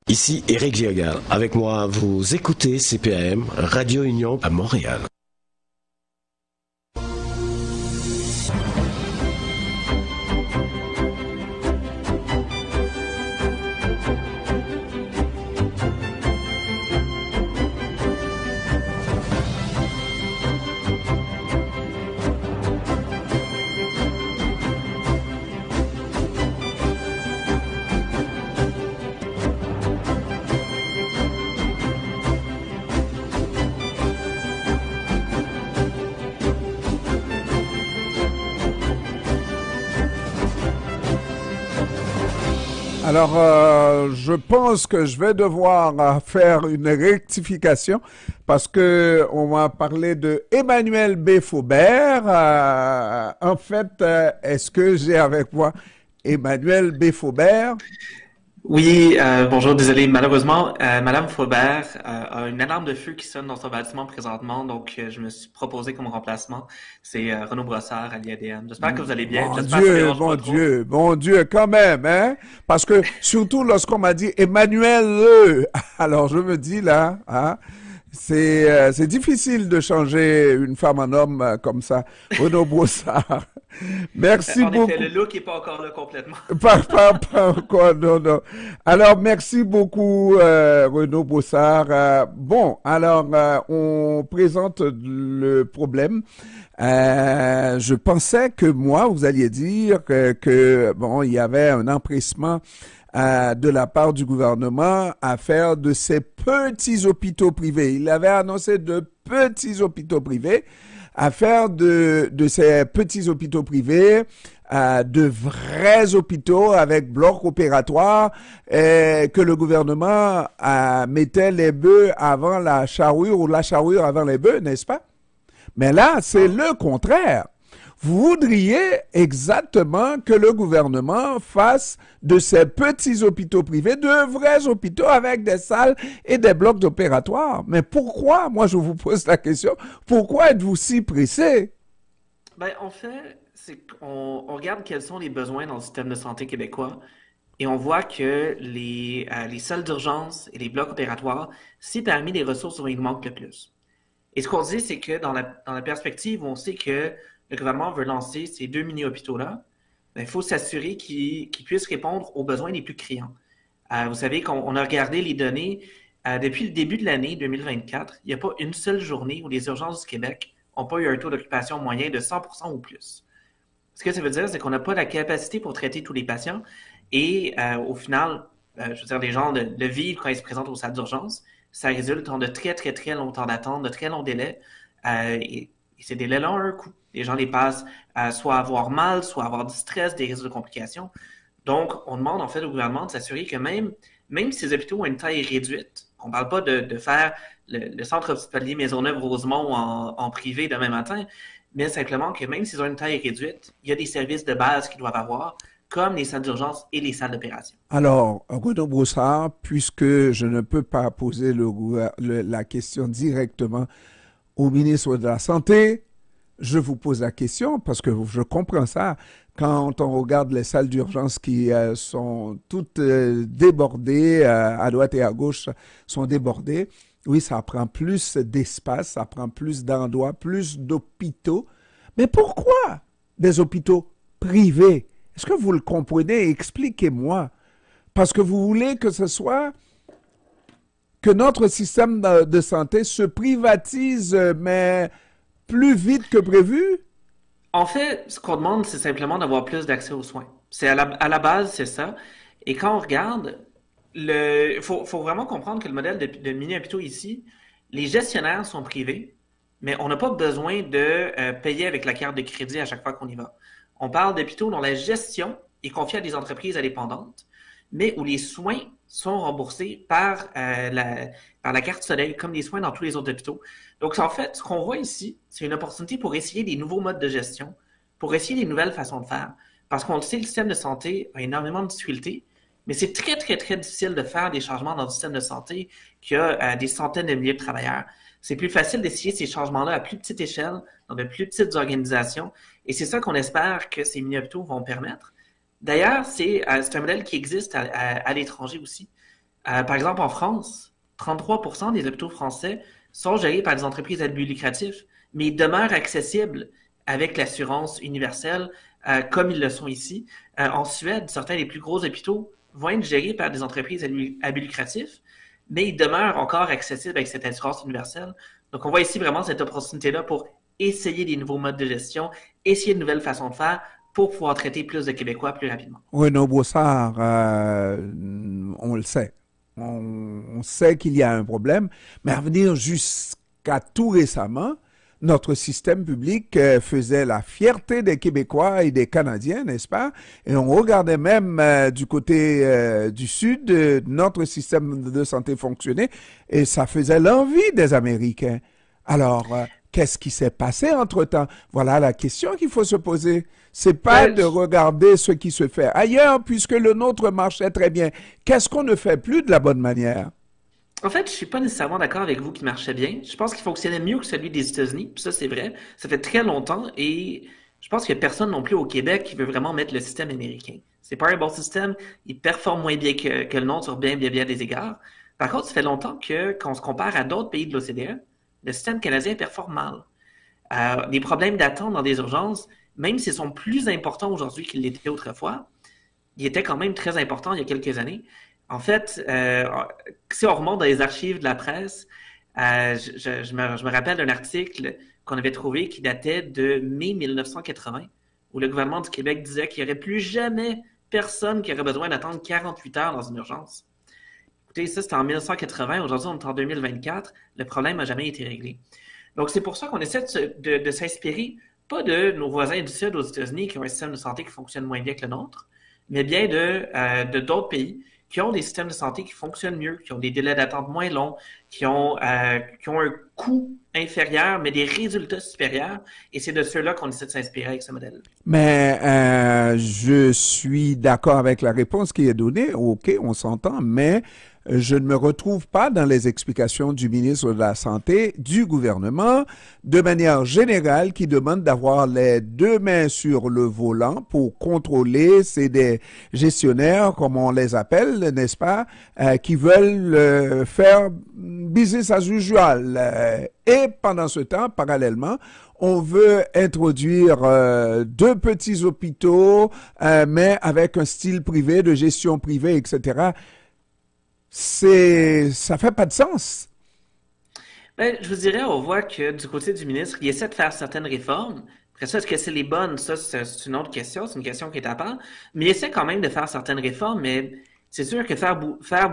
Ici Éric Giergal. Avec moi, vous écoutez CPAM, Radio Union à Montréal. Alors, je pense que je vais devoir faire une rectification parce que on m'a parlé de Emmanuel B. Faubert. En fait, est-ce que j'ai avec moi Emmanuel B. Faubert? Oui, bonjour, désolé. Malheureusement, Madame Faubert a une alarme de feu qui sonne dans son bâtiment présentement, donc je me suis proposé comme remplacement. C'est Renaud Brossard à l'IADM. J'espère que vous allez bien. Bon J'espère que ça Dieu, dérange bon pas trop. Dieu, bon Dieu, quand même, hein? Parce que surtout lorsqu'on m'a dit Emmanuel Le, alors je me dis là, hein? C'est difficile de changer une femme en homme comme ça. Renaud Brossard. Merci En effet, beaucoup. le look est pas encore là complètement. Pas encore, non, non. Alors, merci beaucoup, Renaud Brossard. Bon, alors, on présente le problème. Je pensais que moi, vous alliez dire bon, il y avait un empressement de la part du gouvernement à faire de ces petits hôpitaux privés. Il avait annoncé de petits hôpitaux privés à faire de ces petits hôpitaux privés de vrais hôpitaux avec blocs opératoires et que le gouvernement mettait les bœufs avant la charrue ou la charrue avant les bœufs, n'est-ce pas? Mais là, c'est le contraire. Vous voudriez exactement que le gouvernement fasse de ces petits hôpitaux privés de vrais hôpitaux avec des salles et des blocs opératoires. Mais pourquoi, moi je vous pose la question, pourquoi êtes-vous si pressé? Ben, en fait, c'est qu'on regarde quels sont les besoins dans le système de santé québécois et on voit que les salles d'urgence et les blocs opératoires, c'est parmi les ressources où il manque le plus. Et ce qu'on dit, c'est que dans la perspective où on sait que le gouvernement veut lancer ces deux mini-hôpitaux-là, ben, il faut s'assurer qu'ils puissent répondre aux besoins les plus criants. Vous savez qu'on a regardé les données depuis le début de l'année 2024, il n'y a pas une seule journée où les urgences du Québec n'ont pas eu un taux d'occupation moyen de 100% ou plus. Ce que ça veut dire, c'est qu'on n'a pas la capacité pour traiter tous les patients et au final, je veux dire, les gens le vivent quand ils se présentent aux salles d'urgence. Ça résulte en de très, très, très longs temps d'attente, de très longs délais. Et ces délais-là ont un coût. Les gens les passent soit à avoir mal, soit à avoir du stress, des risques de complications. Donc, on demande en fait au gouvernement de s'assurer que même si ces hôpitaux ont une taille réduite, on ne parle pas de faire le centre hospitalier Maisonneuve-Rosemont en privé demain matin, mais simplement que même s'ils ont une taille réduite, il y a des services de base qu'ils doivent avoir, comme les salles d'urgence et les salles d'opération. Alors, Renaud Broussard, puisque je ne peux pas poser la question directement au ministre de la Santé, je vous pose la question parce que je comprends ça. Quand on regarde les salles d'urgence qui sont toutes débordées, à droite et à gauche sont débordées, oui, ça prend plus d'espace, ça prend plus d'endroits, plus d'hôpitaux. Mais pourquoi des hôpitaux privés? Est-ce que vous le comprenez? Expliquez-moi. Parce que vous voulez que ce soit que notre système de santé se privatise, mais plus vite que prévu? En fait, ce qu'on demande, c'est simplement d'avoir plus d'accès aux soins. C'est à la base, c'est ça. Et quand on regarde, faut vraiment comprendre que le modèle de mini-hôpitaux ici, les gestionnaires sont privés, mais on n'a pas besoin de payer avec la carte de crédit à chaque fois qu'on y va. On parle d'hôpitaux dont la gestion est confiée à des entreprises indépendantes, mais où les soins sont remboursés par la carte Soleil, comme les soins dans tous les autres hôpitaux. Donc, en fait, ce qu'on voit ici, c'est une opportunité pour essayer des nouveaux modes de gestion, pour essayer des nouvelles façons de faire. Parce qu'on le sait, le système de santé a énormément de difficultés, mais c'est très, très, très difficile de faire des changements dans le système de santé qui a des centaines de milliers de travailleurs. C'est plus facile d'essayer ces changements-là à plus petite échelle, dans de plus petites organisations, et c'est ça qu'on espère que ces mini-hôpitaux vont permettre. D'ailleurs, c'est un modèle qui existe à l'étranger aussi. Par exemple, en France, 33% des hôpitaux français sont gérés par des entreprises à but lucratif, mais ils demeurent accessibles avec l'assurance universelle, comme ils le sont ici. En Suède, certains des plus gros hôpitaux vont être gérés par des entreprises à but lucratif, mais ils demeurent encore accessibles avec cette assurance universelle. Donc, on voit ici vraiment cette opportunité-là pour essayer des nouveaux modes de gestion, essayer de nouvelles façons de faire pour pouvoir traiter plus de Québécois plus rapidement. Renaud Brossard, on le sait. On sait qu'il y a un problème, mais à venir jusqu'à tout récemment, notre système public faisait la fierté des Québécois et des Canadiens, n'est-ce pas? Et on regardait même du côté du Sud, notre système de santé fonctionnait et ça faisait l'envie des Américains. Alors, qu'est-ce qui s'est passé entre-temps? Voilà la question qu'il faut se poser. C'est pas de regarder ce qui se fait ailleurs, puisque le nôtre marchait très bien. Qu'est-ce qu'on ne fait plus de la bonne manière? En fait, je suis pas nécessairement d'accord avec vous qu'il marchait bien. Je pense qu'il fonctionnait mieux que celui des États-Unis. Puis ça, c'est vrai. Ça fait très longtemps et je pense qu'il y a personne non plus au Québec qui veut vraiment mettre le système américain. C'est pas un bon système. Il performe moins bien que le nôtre sur bien des égards. Par contre, ça fait longtemps que, quand on se compare à d'autres pays de l'OCDE, le système canadien performe mal. Les problèmes d'attente dans des urgences, même s'ils sont plus importants aujourd'hui qu'ils l'étaient autrefois, ils étaient quand même très importants il y a quelques années. En fait, si on remonte dans les archives de la presse, je me rappelle d'un article qu'on avait trouvé qui datait de mai 1980, où le gouvernement du Québec disait qu'il n'y aurait plus jamais personne qui aurait besoin d'attendre 48 heures dans une urgence. Écoutez, ça c'était en 1980, aujourd'hui on est en 2024, le problème n'a jamais été réglé. Donc c'est pour ça qu'on essaie de s'inspirer, pas de nos voisins du Sud aux États-Unis qui ont un système de santé qui fonctionne moins bien que le nôtre, mais bien de d'autres pays qui ont des systèmes de santé qui fonctionnent mieux, qui ont des délais d'attente moins longs, qui ont un coût inférieur, mais des résultats supérieurs. Et c'est de ceux-là qu'on essaie de s'inspirer avec ce modèle. Mais je suis d'accord avec la réponse qui est donnée. OK, on s'entend, mais je ne me retrouve pas dans les explications du ministre de la Santé, du gouvernement, de manière générale, qui demande d'avoir les deux mains sur le volant pour contrôler. C'est des gestionnaires, comme on les appelle, n'est-ce pas, qui veulent faire business as usual. Et pendant ce temps, parallèlement, on veut introduire deux petits hôpitaux, mais avec un style privé, de gestion privée, etc. Ça fait pas de sens. Ben, je vous dirais, on voit que du côté du ministre, il essaie de faire certaines réformes. Après ça, est-ce que c'est les bonnes? Ça, c'est une autre question. C'est une question qui est à part. Mais il essaie quand même de faire certaines réformes. Mais c'est sûr que faire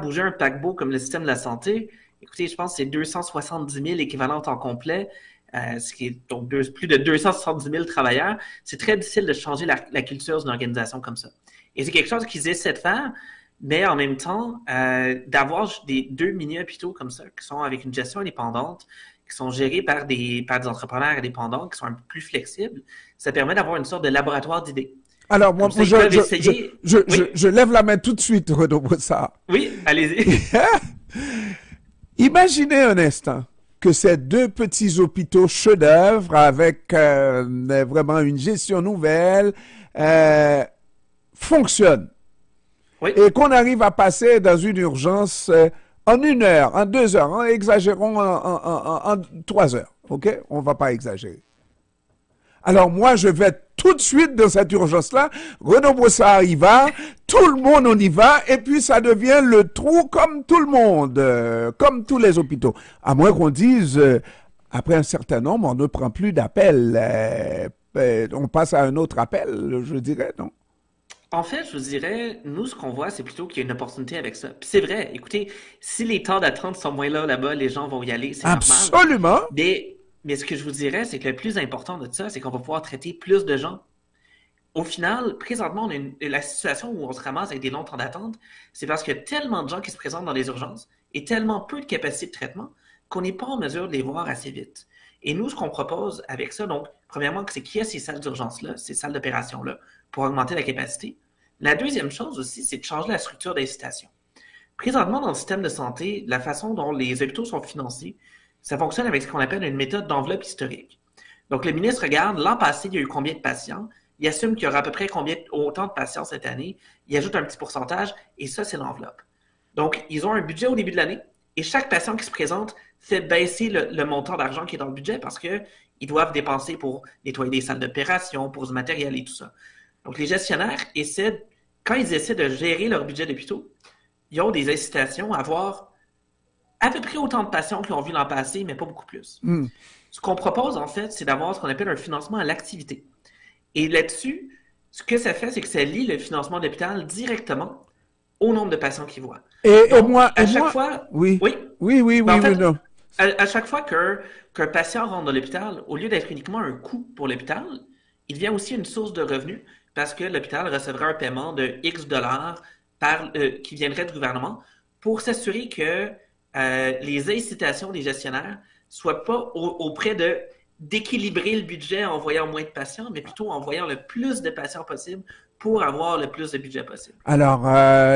bouger un paquebot comme le système de la santé, écoutez, je pense que c'est 270 000 équivalents temps complet, ce qui est donc plus de 270 000 travailleurs. C'est très difficile de changer la culture d'une organisation comme ça. Et c'est quelque chose qu'ils essaient de faire. Mais en même temps, d'avoir deux mini-hôpitaux comme ça, qui sont avec une gestion indépendante, qui sont gérés par des entrepreneurs indépendants, qui sont un peu plus flexibles, ça permet d'avoir une sorte de laboratoire d'idées. Alors, moi, je lève la main tout de suite, Renaud Brossard. Oui, allez-y. Imaginez un instant que ces deux petits hôpitaux chefs-d'œuvre avec vraiment une gestion nouvelle fonctionnent. Oui. Et qu'on arrive à passer dans une urgence en 1 heure, en 2 heures, hein, exagérons en 3 heures, OK? On ne va pas exagérer. Alors moi, je vais tout de suite dans cette urgence-là, Renaud Brossard y va, tout le monde on y va, et puis ça devient le trou comme tout le monde, comme tous les hôpitaux. À moins qu'on dise, après un certain nombre, on ne prend plus d'appel, on passe à un autre appel, je dirais, non? En fait, je vous dirais, nous, ce qu'on voit, c'est plutôt qu'il y a une opportunité avec ça. Puis c'est vrai, écoutez, si les temps d'attente sont moins là-bas, les gens vont y aller, c'est normal. Absolument. Mais ce que je vous dirais, c'est que le plus important de ça, c'est qu'on va pouvoir traiter plus de gens. Au final, présentement, on a la situation où on se ramasse avec des longs temps d'attente, c'est parce qu'il y a tellement de gens qui se présentent dans les urgences et tellement peu de capacité de traitement qu'on n'est pas en mesure de les voir assez vite. Et nous, ce qu'on propose avec ça, donc, premièrement, c'est qu'il y a ces salles d'urgence-là, ces salles d'opération-là, pour augmenter la capacité. La deuxième chose aussi, c'est de changer la structure d'incitation. Présentement, dans le système de santé, la façon dont les hôpitaux sont financés, ça fonctionne avec ce qu'on appelle une méthode d'enveloppe historique. Donc, le ministre regarde, l'an passé, il y a eu combien de patients, il assume qu'il y aura à peu près autant de patients cette année, il ajoute un petit pourcentage, et ça, c'est l'enveloppe. Donc, ils ont un budget au début de l'année et chaque patient qui se présente fait baisser le montant d'argent qui est dans le budget parce qu'ils doivent dépenser pour nettoyer des salles d'opération, pour du matériel et tout ça. Donc, les gestionnaires quand ils essaient de gérer leur budget d'hôpitaux, ils ont des incitations à avoir à peu près autant de patients qu'ils ont vu l'an passé, mais pas beaucoup plus. Mm. Ce qu'on propose, en fait, c'est d'avoir ce qu'on appelle un financement à l'activité. Et là-dessus, ce que ça fait, c'est que ça lie le financement de l'hôpital directement au nombre de patients qu'il voit. Donc, à chaque fois, oui, oui, oui, oui, ben, oui, en fait, oui, non. à chaque fois qu'un patient rentre dans l'hôpital, au lieu d'être uniquement un coût pour l'hôpital, il devient aussi une source de revenus parce que l'hôpital recevra un paiement de X dollars qui viendrait du gouvernement pour s'assurer que les incitations des gestionnaires soient pas auprès d'équilibrer le budget en envoyant moins de patients, mais plutôt en envoyant le plus de patients possible pour avoir le plus de budget possible. Alors,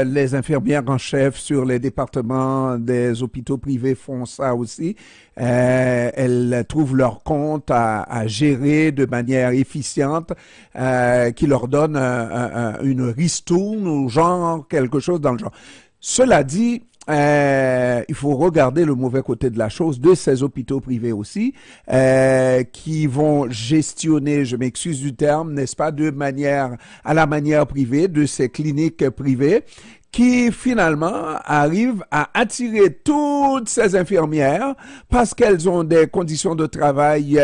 les infirmières en chef sur les départements des hôpitaux privés font ça aussi. Elles trouvent leur compte à gérer de manière efficiente, qui leur donne une ristourne ou genre quelque chose dans le genre. Cela dit, il faut regarder le mauvais côté de la chose de ces hôpitaux privés aussi, qui vont gestionner, je m'excuse du terme, n'est-ce pas, à la manière privée, de ces cliniques privées, qui finalement arrivent à attirer toutes ces infirmières parce qu'elles ont des conditions de travail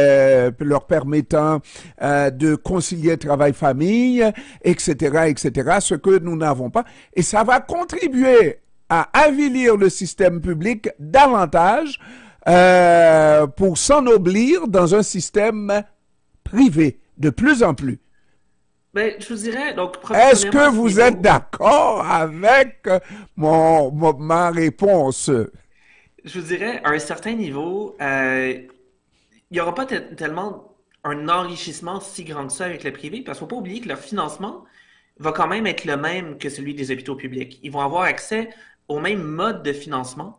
leur permettant de concilier travail-famille, etc., etc., ce que nous n'avons pas. Et ça va contribuer à avilir le système public davantage pour s'ennoblir dans un système privé de plus en plus. Ben, je vous dirais, donc, est-ce que vous êtes d'accord avec ma réponse? Je vous dirais, à un certain niveau, il n'y aura pas tellement un enrichissement si grand que ça avec le privé, parce qu'il ne faut pas oublier que leur financement va quand même être le même que celui des hôpitaux publics. Ils vont avoir accès au même mode de financement.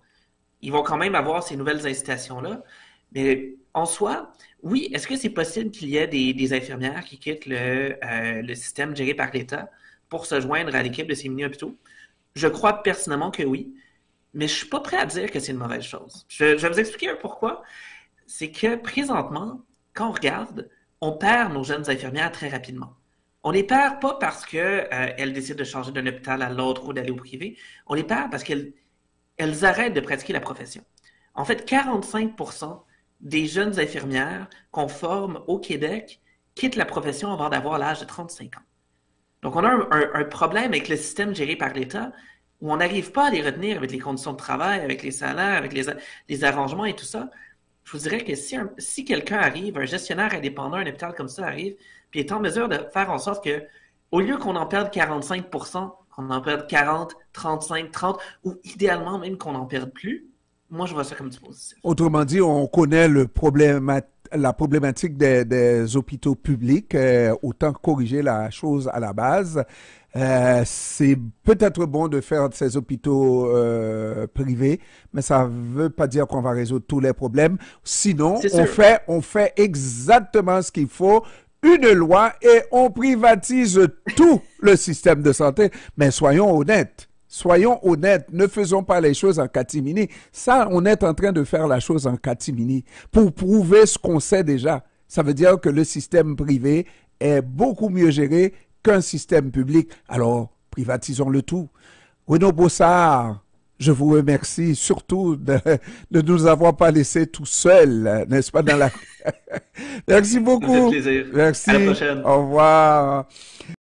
Ils vont quand même avoir ces nouvelles incitations-là. Mais en soi, oui, est-ce que c'est possible qu'il y ait des infirmières qui quittent le système géré par l'État pour se joindre à l'équipe de ces mini-hôpitaux? Je crois personnellement que oui, mais je suis pas prêt à dire que c'est une mauvaise chose. Je vais vous expliquer un pourquoi. C'est que présentement, quand on regarde, on perd nos jeunes infirmières très rapidement. On les perd pas parce qu'elles décident de changer d'un hôpital à l'autre ou d'aller au privé. On les perd parce qu'elles arrêtent de pratiquer la profession. En fait, 45% des jeunes infirmières qu'on forme au Québec quittent la profession avant d'avoir l'âge de 35 ans. Donc, on a un problème avec le système géré par l'État où on n'arrive pas à les retenir avec les conditions de travail, avec les salaires, avec les arrangements et tout ça. Je vous dirais que si quelqu'un arrive, un gestionnaire indépendant, un hôpital comme ça arrive, puis est en mesure de faire en sorte que, au lieu qu'on en perde 45%, qu'on en perde 40, 35, 30, ou idéalement même qu'on n'en perde plus, moi je vois ça comme du positif. Autrement dit, on connaît la problématique des hôpitaux publics, autant corriger la chose à la base. C'est peut-être bon de faire de ces hôpitaux privés, mais ça ne veut pas dire qu'on va résoudre tous les problèmes. Sinon, on fait exactement ce qu'il faut, une loi, et on privatise tout le système de santé. Mais soyons honnêtes. Soyons honnêtes, ne faisons pas les choses en catimini. Ça, on est en train de faire la chose en catimini pour prouver ce qu'on sait déjà. Ça veut dire que le système privé est beaucoup mieux géré qu'un système public. Alors, privatisons le tout. Renaud Bossard, je vous remercie surtout de nous avoir pas laissés tout seuls, n'est-ce pas, dans la... Merci beaucoup. Ça me fait plaisir. Merci. À la prochaine. Au revoir.